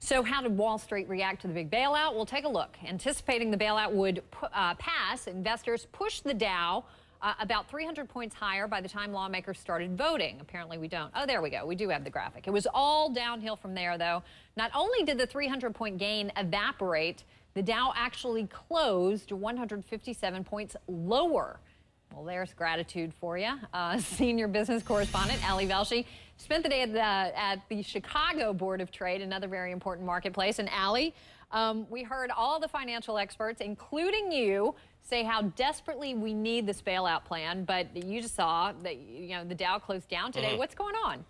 So how did Wall Street react to the big bailout? We'll take a look. Anticipating the bailout would pass, investors pushed the Dow about 300 points higher by the time lawmakers started voting. Apparently we don't. Oh, there we go. We do have the graphic. It was all downhill from there, though. Not only did the 300-point gain evaporate, the Dow actually closed 157 points lower. Well, there's gratitude for you. Senior business correspondent Ali Velshi spent the day at the Chicago Board of Trade, another very important marketplace. And Ali, we heard all the financial experts, including you, say how desperately we need this bailout plan. But you just saw that the Dow closed down today. What's going on?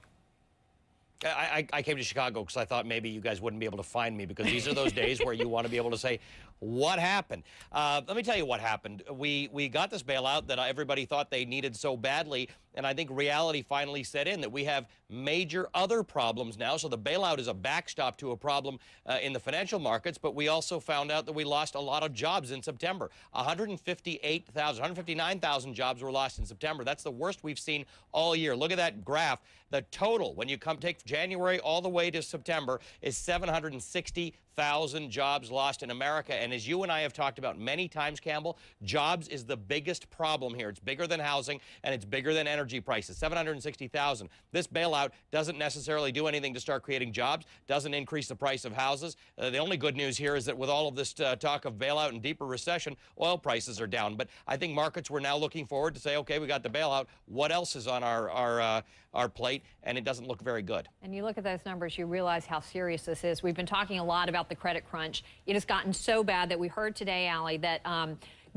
I came to Chicago because I thought maybe you guys wouldn't be able to find me, because these are those days where you want to be able to say, what happened? Let me tell you what happened. We got this bailout that everybody thought they needed so badly, and I think reality finally set in that we have major other problems now. So the bailout is a backstop to a problem in the financial markets, but we also found out that we lost a lot of jobs in September. 159,000 jobs were lost in September. That's the worst we've seen all year. Look at that graph. The total, when you take January all the way to September, is 760,000 jobs lost in America. And as you and I have talked about many times, Campbell, jobs is the biggest problem here. It's bigger than housing, and it's bigger than energy prices. 760,000. This bailout doesn't necessarily do anything to start creating jobs, doesn't increase the price of houses. The only good news here is that with all of this talk of bailout and deeper recession, oil prices are down. But I think markets were now looking forward to say, okay, we got the bailout. What else is on our plate? And it doesn't look very good. And you look at those numbers, you realize how serious this is. We've been talking a lot about the credit crunch. It has gotten so bad that we heard today, Ali, that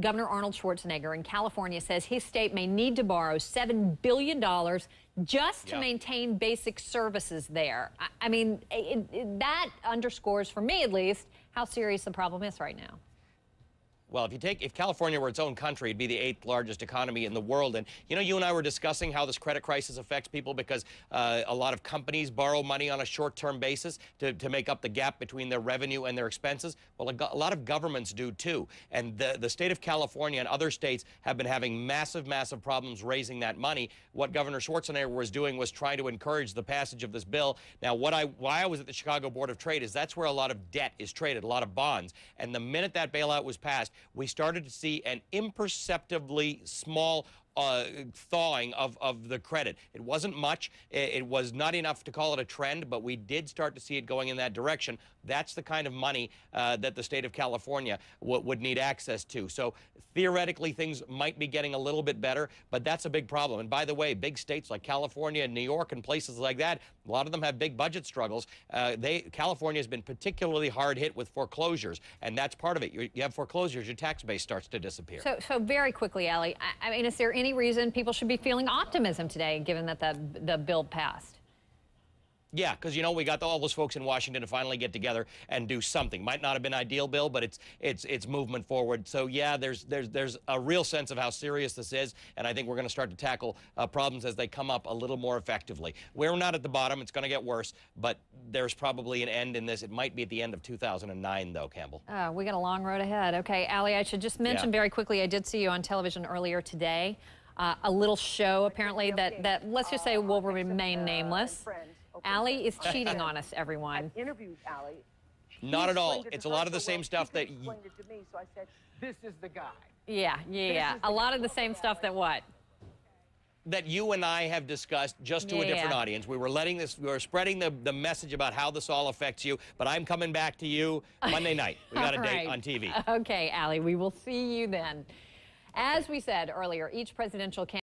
Governor Arnold Schwarzenegger in California says his state may need to borrow $7 billion just to maintain basic services there. I mean, that underscores, for me at least, how serious the problem is right now. Well, if California were its own country, it'd be the 8th largest economy in the world. And, you and I were discussing how this credit crisis affects people because a lot of companies borrow money on a short-term basis to make up the gap between their revenue and their expenses. Well, a lot of governments do, too. And the state of California and other states have been having massive, massive problems raising that money. What Governor Schwarzenegger was doing was trying to encourage the passage of this bill. Now, why I was at the Chicago Board of Trade is that's where a lot of debt is traded, a lot of bonds. And the minute that bailout was passed, we started to see an imperceptibly small thawing of the credit. It wasn't much. It was not enough to call it a trend, but we did start to see it going in that direction. That's the kind of money that the state of California would need access to. So theoretically, things might be getting a little bit better, but that's a big problem. And by the way, big states like California and New York and places like that, a lot of them have big budget struggles. California has been particularly hard hit with foreclosures, and that's part of it. You have foreclosures, your tax base starts to disappear. So very quickly, Ali, I mean, is there any reason people should be feeling optimism today, given that the bill passed? Yeah, because, we got all those folks in Washington to finally get together and do something. Might not have been ideal, Bill, but it's movement forward. So, yeah, there's a real sense of how serious this is, and I think we're going to start to tackle problems as they come up a little more effectively. We're not at the bottom. It's going to get worse, but there's probably an end in this. It might be at the end of 2009, though, Campbell. We got a long road ahead. Okay, Ali, I should just mention very quickly, I did see you on television earlier today. A little show, apparently, that let's just say will remain nameless. Ali is cheating on us, everyone. I interviewed Ali. Not at all. It's a lot of the same stuff that you explained it to me, so I said, "This is the guy." Yeah. A lot of the same stuff that what? That you and I have discussed, just to a different audience. We were spreading the message about how this all affects you, but I'm coming back to you Monday night. We got a date on TV. Okay, Ali, we will see you then. As we said earlier, each presidential candidate